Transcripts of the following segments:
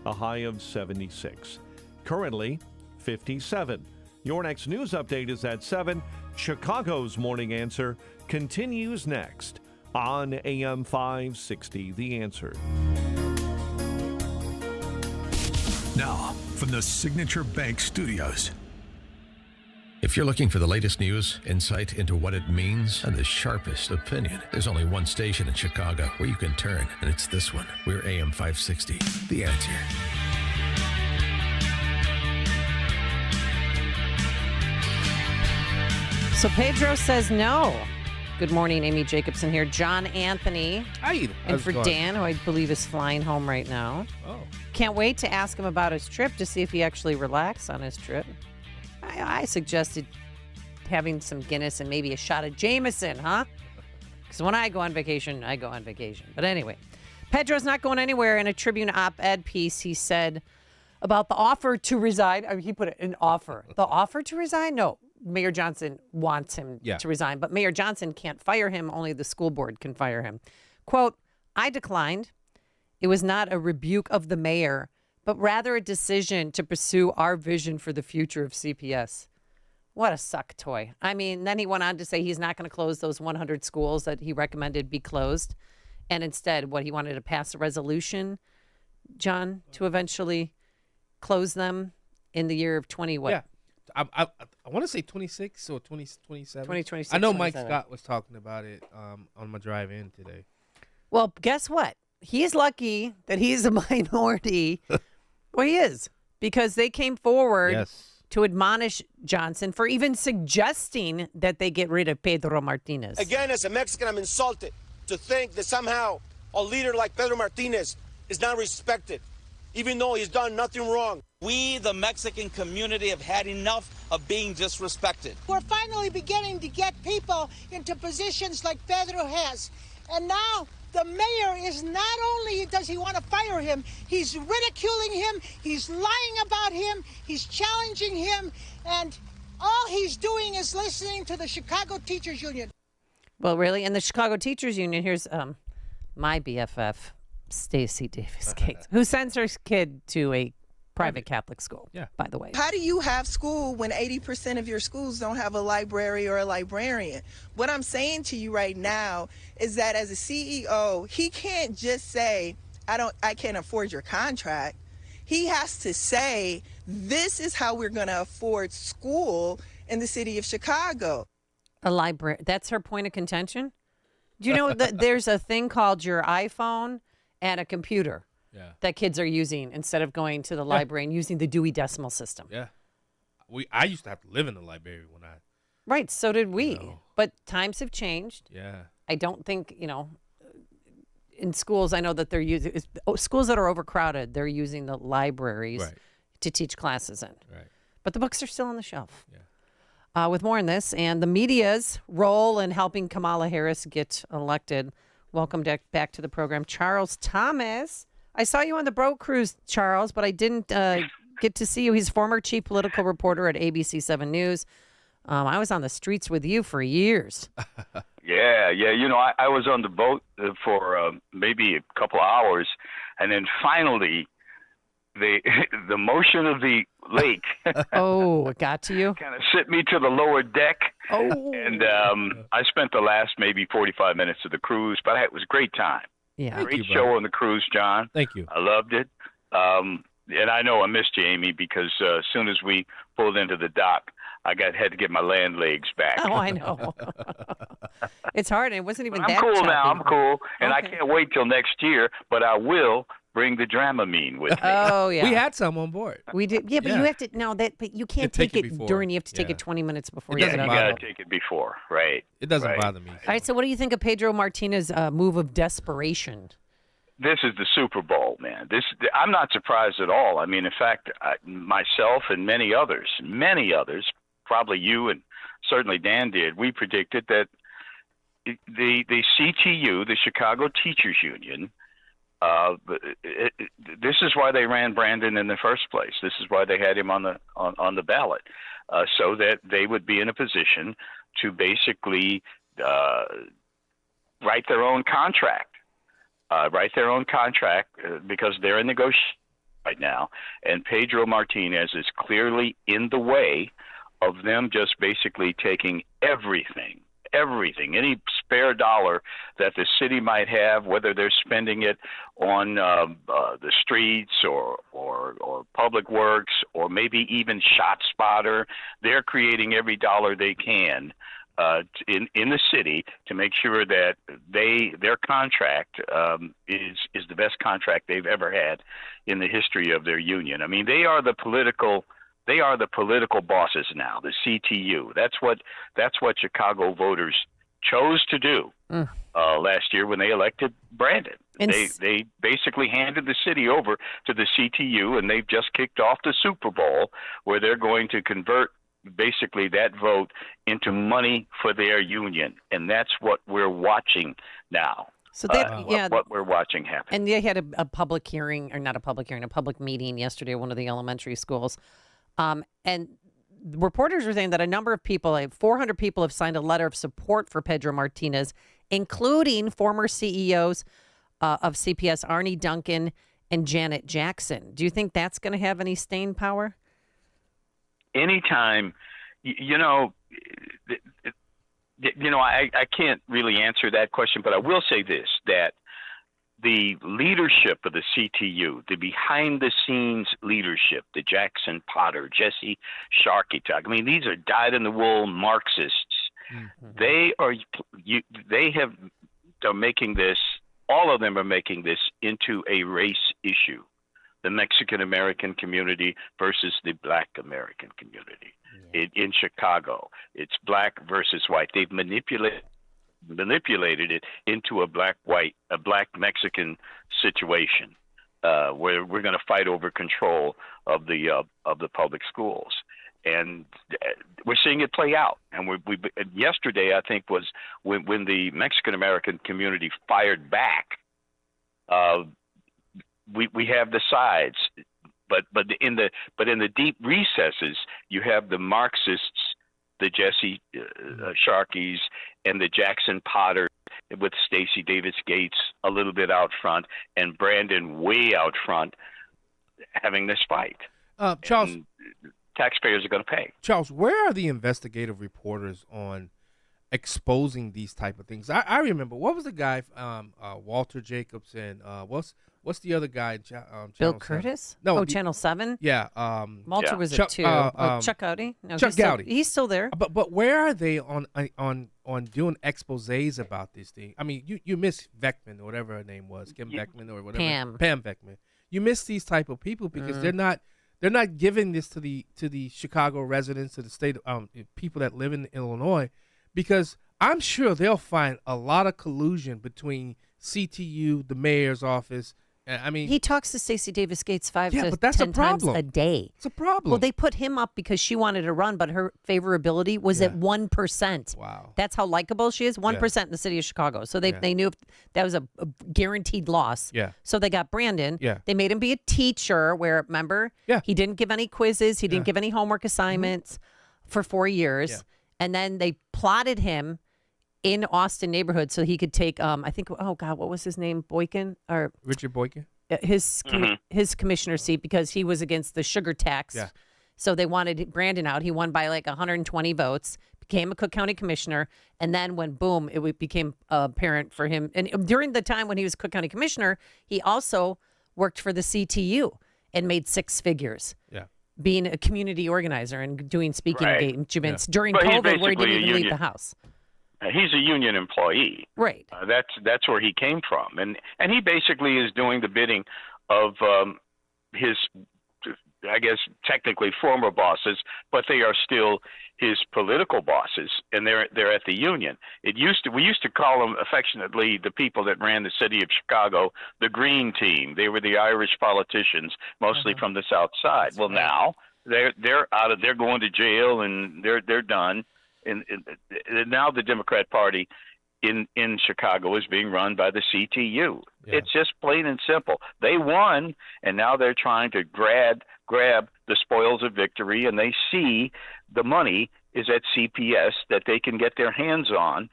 a high of 76. Currently, 57. Your next news update is at 7. Chicago's Morning Answer continues next on AM 560, The Answer. Now, from the Signature Bank Studios. If you're looking for the latest news, insight into what it means, and the sharpest opinion, there's only one station in Chicago where you can turn, and it's this one. We're AM 560, The Answer. So Pedro says no. Good morning, Amy Jacobson here. John Anthony. Hi. And for Dan, who I believe is flying home right now. Oh. Can't wait to ask him about his trip to see if he actually relaxed on his trip. I suggested having some Guinness and maybe a shot of Jameson, huh? Because when I go on vacation, I go on vacation. But anyway, Pedro's not going anywhere. In a Tribune op-ed piece, he said about the offer to resign. I mean, he put it an offer. The offer to resign? No. Mayor Johnson wants him to resign, but Mayor Johnson can't fire him. Only the school board can fire him. Quote, I declined. It was not a rebuke of the mayor, but rather a decision to pursue our vision for the future of CPS. What a suck toy. I mean, then he went on to say he's not going to close those 100 schools that he recommended be closed. And instead, he wanted to pass a resolution, John, to eventually close them in the year of 20 what? Yeah. I want to say 26 or 2027. 2026. I know Mike Scott was talking about it on my drive in today. Well, guess what? He's lucky that he's a minority. Well, he is, because they came forward to admonish Johnson for even suggesting that they get rid of Pedro Martinez. Again, as a Mexican, I'm insulted to think that somehow a leader like Pedro Martinez is not respected, even though he's done nothing wrong. We, the Mexican community, have had enough of being disrespected. We're finally beginning to get people into positions like Pedro has. And now the mayor is not only does he want to fire him, he's ridiculing him, he's lying about him, he's challenging him, and all he's doing is listening to the Chicago Teachers Union. Well, really? And the Chicago Teachers Union, here's my BFF, Stacey Davis Gates, who sends her kid to a private Catholic school, by the way. How do you have school when 80% of your schools don't have a library or a librarian? What I'm saying to you right now is that as a CEO, he can't just say, I can't afford your contract. He has to say, this is how we're going to afford school in the city of Chicago. A library. That's her point of contention? Do you know that there's a thing called your iPhone and a computer that kids are using instead of going to the library and using the Dewey Decimal System? Yeah. I used to have to live in the library when I... Right, so did we. But times have changed. Yeah. I don't think, in schools, I know that they're using... Schools that are overcrowded, they're using the libraries to teach classes in. Right. But the books are still on the shelf. Yeah. With more on this and the media's role in helping Kamala Harris get elected, welcome back to the program, Charles Thomas. I saw you on the boat cruise, Charles, but I didn't get to see you. He's former chief political reporter at ABC 7 News. I was on the streets with you for years. Yeah. I was on the boat for maybe a couple of hours, and then finally the motion of the lake it got to you? kind of sent me to the lower deck. And I spent the last maybe 45 minutes of the cruise, but it was a great time. Yeah. Great show on the cruise, John. Thank you. I loved it. And I know I missed you, Amy, because as soon as we pulled into the dock, had to get my land legs back. Oh, I know. It's hard. It wasn't even but that I'm cool choppy. now. I'm cool. And I can't wait till next year, but I will bring the Dramamine with me. Oh, yeah. We had some on board. We did. Yeah, but you have to, but you can't take it during. You have to take it 20 minutes before you get You on. got to take it before, right. It doesn't bother me. All right, so what do you think of Pedro Martinez's move of desperation? This is the Super Bowl, man. I'm not surprised at all. I mean, in fact, myself and many others, probably you and certainly Dan did, we predicted that the CTU, the Chicago Teachers Union, this is why they ran Brandon in the first place. This is why they had him on the ballot, so that they would be in a position to basically write their own contract. Because they're in negotiation right now, and Pedro Martinez is clearly in the way of them just basically taking everything, any spare dollar that the city might have, whether they're spending it on the streets or public works or maybe even ShotSpotter. They're creating every dollar they can in the city to make sure that their contract is the best contract they've ever had in the history of their union. I mean, they are the political bosses now, the CTU. That's what Chicago voters chose to do last year when they elected Brandon. They basically handed the city over to the CTU, and they've just kicked off the Super Bowl where they're going to convert basically that vote into money for their union, and that's what we're watching now. So what we're watching happen. And they had a public hearing, or not a public hearing, a public meeting yesterday at one of the elementary schools. And reporters are saying that a number of people, like 400 people, have signed a letter of support for Pedro Martinez, including former CEOs of CPS, Arnie Duncan and Janet Jackson. Do you think that's going to have any staying power? Anytime, I can't really answer that question, but I will say this, that the leadership of the CTU, the behind-the-scenes leadership, the Jackson Potter, Jesse Sharkey, I mean, these are dyed-in-the-wool Marxists. Mm-hmm. They're making this, all of them are making this into a race issue. The Mexican-American community versus the Black American community. Yeah. In Chicago, it's black versus white. They've manipulated it into a black-Mexican situation where we're going to fight over control of the public schools. And we're seeing it play out. And yesterday, I think, was when the Mexican-American community fired back. We have the sides, but in the deep recesses, you have the Marxists, the Jesse Sharkeys, and the Jackson Potter, with Stacey Davis Gates a little bit out front, and Brandon way out front, having this fight. Charles, and taxpayers are going to pay. Charles, where are the investigative reporters on exposing these type of things? I remember, what was the guy, Walter Jacobs, and what's the other guy? Bill Curtis? 7? No, Channel 7. Yeah. Walter was Chuck, it too. Chuck Gowdy. No, Chuck Gowdy. He's still there. But where are they on doing exposés about this thing? I mean, you miss Beckman or whatever her name was, Kim Beckman or whatever. Pam Beckman. You miss these type of people because they're not giving this to the Chicago residents, to the state people that live in Illinois, because I'm sure they'll find a lot of collusion between CTU, the mayor's office. I mean, he talks to Stacey Davis Gates 5 to 10 times a day. It's a problem. Well, they put him up because she wanted to run, but her favorability was at 1%. Wow. That's how likable she is. 1% in the city of Chicago. So they knew that was a guaranteed loss. Yeah. So they got Brandon. Yeah. They made him be a teacher where, remember, he didn't give any quizzes. He didn't give any homework assignments for 4 years. Yeah. And then they plotted him in Austin neighborhood so he could take, I think, oh God, what was his name? Boykin? Or Richard Boykin? His commissioner seat, because he was against the sugar tax. Yeah. So they wanted Brandon out. He won by like 120 votes, became a Cook County commissioner. And then when, boom, it became apparent for him. And during the time when he was Cook County commissioner, he also worked for the CTU and made 6 figures. Yeah. Being a community organizer and doing speaking engagements during COVID where he didn't even leave the house. He's a union employee, right? That's where he came from, and he basically is doing the bidding of his, I guess, technically former bosses, but they are still his political bosses, and they're at the union. We used to call them affectionately, the people that ran the city of Chicago, the Green Team. They were the Irish politicians, mostly from the South Side. That's now they're out of, they're going to jail, and they're done. And now the Democrat Party in Chicago is being run by the CTU. Yeah. It's just plain and simple. They won, and now they're trying to grab the spoils of victory, and they see the money is at CPS that they can get their hands on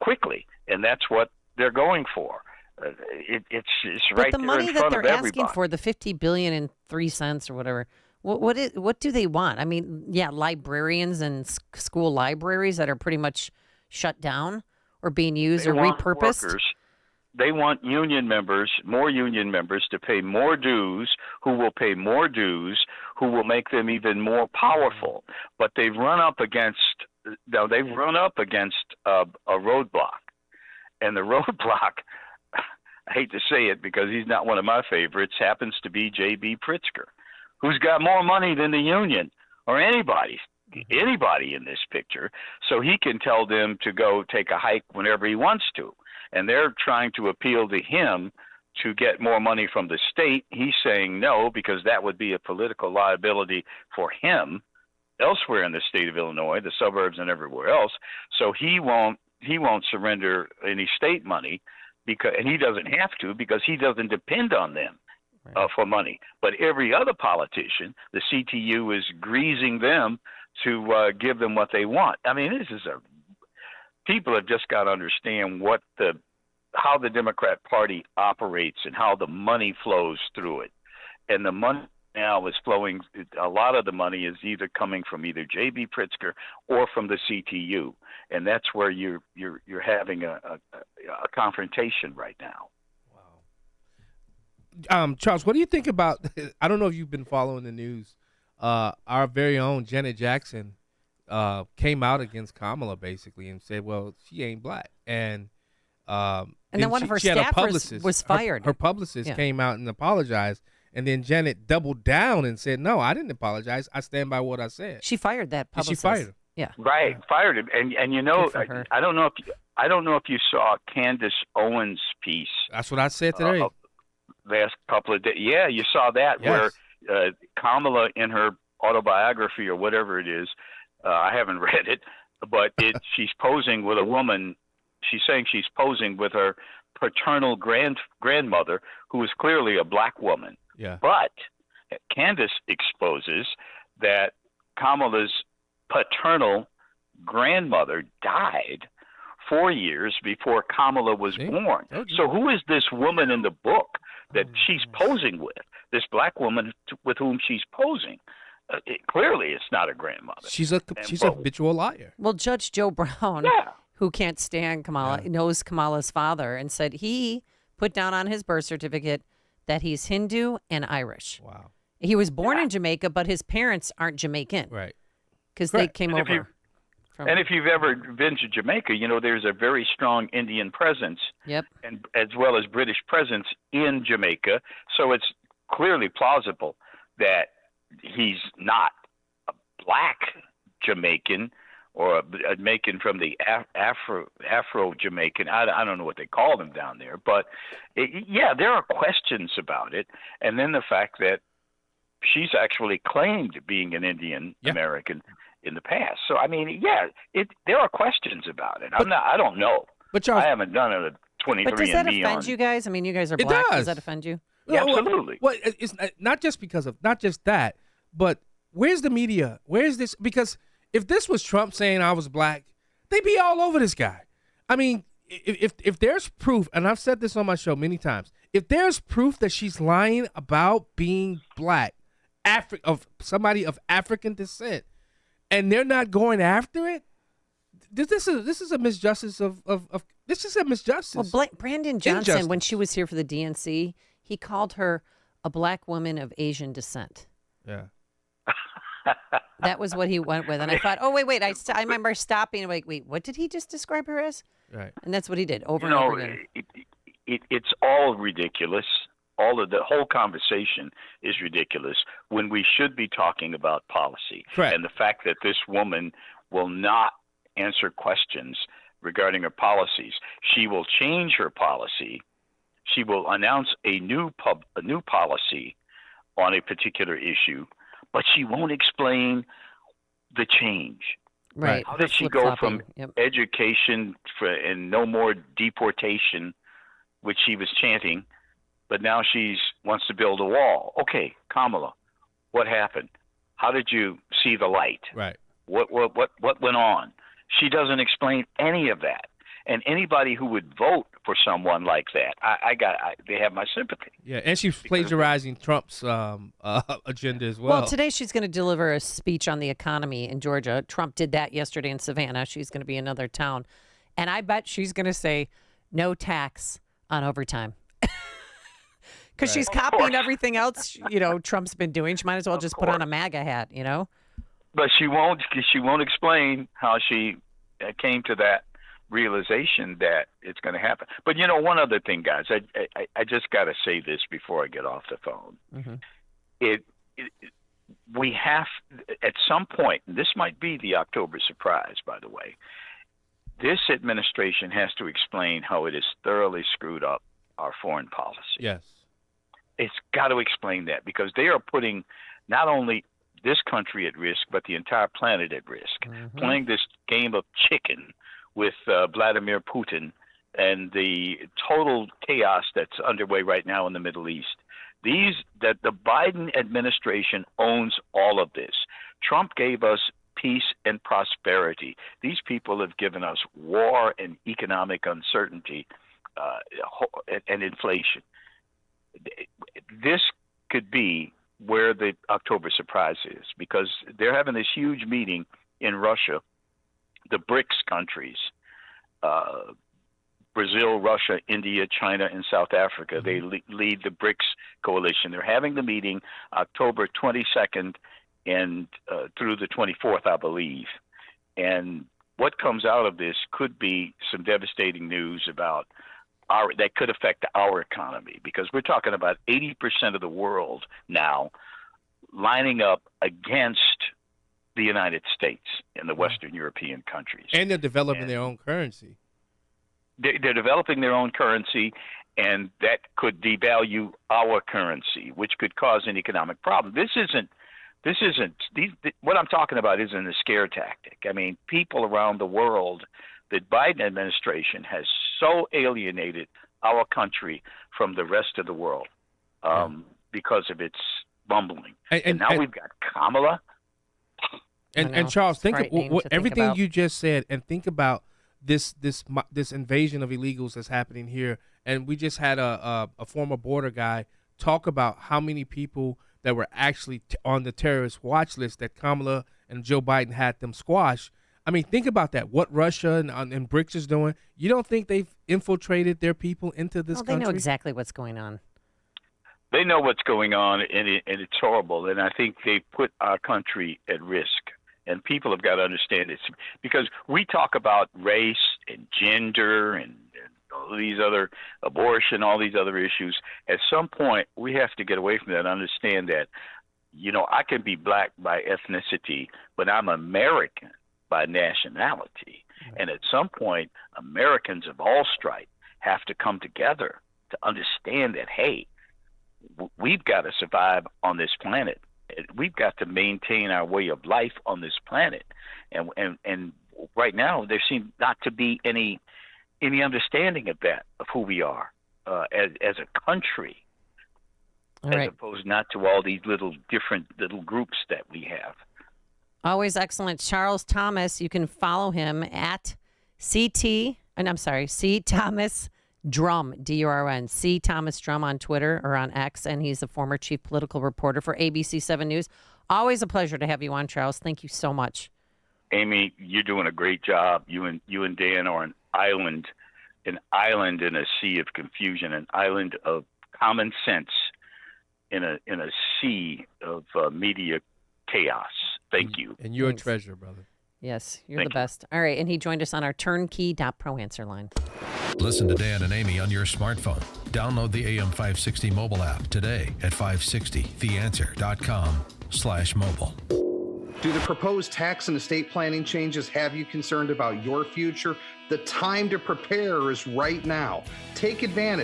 quickly, and that's what they're going for. It's But right the there money in that front they're of everybody. asking for, the $50 billion and 3 cents or whatever, what do they want? I mean, yeah, librarians and school libraries that are pretty much shut down or being used They or want repurposed. workers. They want union members, more union members, to pay more dues, who will pay more dues, who will make them even more powerful. But they've run up against a roadblock, and the roadblock, I hate to say it because he's not one of my favorites, happens to be J.B. Pritzker, who's got more money than the union or anybody in this picture, so he can tell them to go take a hike whenever he wants to. And they're trying to appeal to him to get more money from the state. He's saying no, because that would be a political liability for him elsewhere in the state of Illinois, the suburbs and everywhere else. So he won't surrender any state money, and he doesn't have to, because he doesn't depend on them for money. But every other politician, the CTU is greasing them to give them what they want. I mean, people have just got to understand how the Democrat Party operates and how the money flows through it. And the money now is flowing. A lot of the money is either coming from either J.B. Pritzker or from the CTU, and that's where you're having a confrontation right now. Wow. Charles, what do you think about? I don't know if you've been following the news. Our very own Janet Jackson came out against Kamala basically and said, "Well, she ain't black," and then one of her staffers was fired. Her publicist came out and apologized, and then Janet doubled down and said, "No, I didn't apologize. I stand by what I said." She fired that publicist. She fired him. Yeah, right, fired him. And you know, I don't know if you saw Candace Owens' piece. That's what I said today. Last couple of days. Yeah, you saw that where Kamala, in her autobiography or whatever it is, I haven't read it, but she's posing with a woman. She's saying she's posing with her paternal grandmother, who is clearly a black woman. Yeah. But Candace exposes that Kamala's paternal grandmother died 4 years before Kamala was born. So who is this woman in the book that she's posing with? This black woman with whom she's posing. Clearly, it's not a grandmother. She's a habitual liar. Well, Judge Joe Brown, who can't stand Kamala, knows Kamala's father, and said he put down on his birth certificate that he's Hindu and Irish. Wow. He was born in Jamaica, but his parents aren't Jamaican. Right. Because they came over. And if you've ever been to Jamaica, you know there's a very strong Indian presence. Yep. And as well as British presence in Jamaica. So it's clearly plausible that he's not a black Jamaican or a Jamaican from the Afro-Jamaican. I don't know what they call them down there. But, there are questions about it. And then the fact that she's actually claimed being an Indian American in the past. So, I mean, there are questions about it. I don't know. But Charles, I haven't done it at 23 But does that offend you guys? I mean, you guys are black. Does that offend you? Yeah, absolutely. Well, it's not just that, but where's the media? Where's this? Because if this was Trump saying I was black, they'd be all over this guy. I mean, if there's proof, and I've said this on my show many times, if there's proof that she's lying about being black, of somebody of African descent, and they're not going after it, this is a misjustice this is a misjustice. Well, Brandon Johnson, when she was here for the DNC, he called her a black woman of Asian descent. Yeah. That was what he went with. And I thought, wait. I remember stopping and wait, what did he just describe her as? Right. And that's what he did over and over again. It's all ridiculous. The whole conversation is ridiculous when we should be talking about policy. Correct. And the fact that this woman will not answer questions regarding her policies. She will change her policy. She will announce a new policy on a particular issue, but she won't explain the change. Right. How did she go from education and no more deportation, which she was chanting, but now she wants to build a wall? Okay, Kamala, what happened? How did you see the light? Right. What went on? She doesn't explain any of that. And anybody who would vote for someone like that. They have my sympathy. Yeah, and she's plagiarizing Trump's agenda as well. Well, today she's going to deliver a speech on the economy in Georgia. Trump did that yesterday in Savannah. She's going to be in another town. And I bet she's going to say no tax on overtime. Because she's copying everything else, Trump's been doing. She might as well just put on a MAGA hat, But she won't explain how she came to that realization that it's going to happen. But one other thing, guys, I just got to say this before I get off the phone. Mm-hmm. We have, at some point, and this might be the October surprise, by the way, this administration has to explain how it has thoroughly screwed up our foreign policy. Yes. It's got to explain that, because they are putting not only this country at risk, but the entire planet at risk. Mm-hmm. Playing this game of chicken with Vladimir Putin and the total chaos that's underway right now in the Middle East. That the Biden administration owns all of this. Trump gave us peace and prosperity. These people have given us war and economic uncertainty and inflation. This could be where the October surprise is, because they're having this huge meeting in Russia, the BRICS countries, Brazil, Russia, India, China, and South Africa. They lead the BRICS coalition. They're having the meeting October 22nd and through the 24th, I believe. And what comes out of this could be some devastating news about that could affect our economy, because we're talking about 80% of the world now lining up against the United States and the Western European countries. And they're developing their own currency. They're developing their own currency, and that could devalue our currency, which could cause an economic problem. What I'm talking about isn't a scare tactic. I mean, people around the world, the Biden administration has so alienated our country from the rest of the world because of its bumbling. And now we've got Kamala. And Charles, think of everything you just said, and think about this invasion of illegals that's happening here. And we just had a former border guy talk about how many people that were actually on the terrorist watch list that Kamala and Joe Biden had them squash. I mean, think about that. What Russia and BRICS is doing. You don't think they've infiltrated their people into this country? They know exactly what's going on. They know what's going on, and it's horrible. And I think they put our country at risk. And people have got to understand it, because we talk about race and gender and all these other abortion, all these other issues. At some point, we have to get away from that and understand that, I can be black by ethnicity, but I'm American by nationality. And at some point, Americans of all stripe have to come together to understand that, hey, we've got to survive on this planet. We've got to maintain our way of life on this planet. And right now, there seems not to be any understanding of that, of who we are as a country, as opposed not to all these different little groups that we have. Always excellent. Charles Thomas, you can follow him at C. Thomas Drum, D-U-R-N, C. Thomas Drum on Twitter or on X, and he's the former chief political reporter for ABC 7 News. Always a pleasure to have you on, Charles. Thank you so much. Amy, you're doing a great job. You and Dan are an island in a sea of confusion, an island of common sense in a sea of media chaos. Thank you. And you're a treasure, brother. Yes, you're the best. All right, and he joined us on our turnkey.pro answer line. Listen to Dan and Amy on your smartphone. Download the AM 560 mobile app today at 560theanswer.com/mobile. Do the proposed tax and estate planning changes have you concerned about your future? The time to prepare is right now. Take advantage